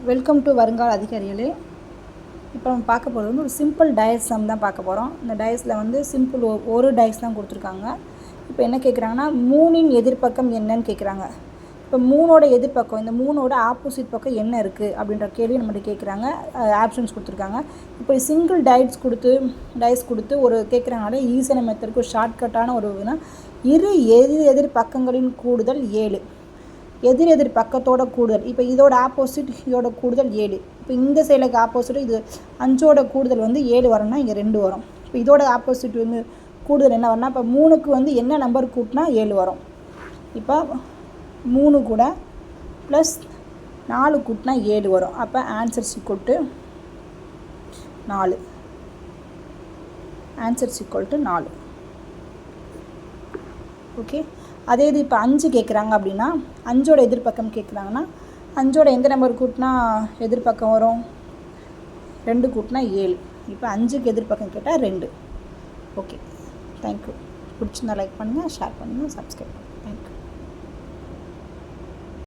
Welcome to வருங்கால அதிகாரிகளே. இப்போ நம்ம பார்க்க போகிறது வந்து ஒரு சிம்பிள் டயஸ் சம் தான் பார்க்க போகிறோம். இந்த டயஸில் வந்து சிம்பிள் ஒரு டயஸ் தான் கொடுத்துருக்காங்க. இப்போ என்ன கேட்குறாங்கன்னா, 3இன் எதிர்ப்பக்கம் என்னன்னு கேட்குறாங்க. இப்போ 3ஓட எதிர்ப்பக்கம், இந்த 3ஓட ஆப்போசிட் பக்கம் என்ன இருக்குது அப்படின்ற கேள்வி நம்மகிட்ட கேட்குறாங்க. ஆப்ஷன்ஸ் கொடுத்துருக்காங்க. இப்போ சிங்கிள் டயஸ் கொடுத்து ஒரு கேட்குறாங்களே, ஈஸியான மெத்தடுக்கு ஒரு ஷார்ட்கட்டான ஒரு இதுனா, இரு எதிர் பக்கங்களின் கூடுதல் 7. எதிர் பக்கத்தோட கூடுதல், இப்போ இதோட ஆப்போசிட் இதோட கூடுதல் 7. இப்போ இந்த சைடுக்கு ஆப்போசிட் இது 5ஓட கூடுதல் வந்து 7 வரணும்னா இங்கே 2 வரும். இப்போ இதோட ஆப்போசிட் வந்து கூடுதல் என்ன வரும்னா, இப்போ 3க்கு வந்து என்ன நம்பர் கூட்டினா 7 வரும். இப்போ 3 கூட ப்ளஸ் 4 கூட்டினா 7 வரும். அப்போ answer equal to 4. Answer equal to 4. Okay. அதே இது இப்போ 5 கேட்குறாங்க அப்படின்னா, 5ஓட எதிர்ப்பக்கம் கேட்குறாங்கன்னா, 5ஓட எந்த நம்பர் கூட்டினா எதிர்ப்பக்கம் வரும்? 2 கூட்டினா 7. இப்போ 5க்கு எதிர்ப்பக்கம் கேட்டால் 2. Okay, thank you. பிடிச்சிருந்தா லைக் பண்ணுங்கள், ஷேர் பண்ணுங்கள், சப்ஸ்கிரைப் பண்ணுங்கள்.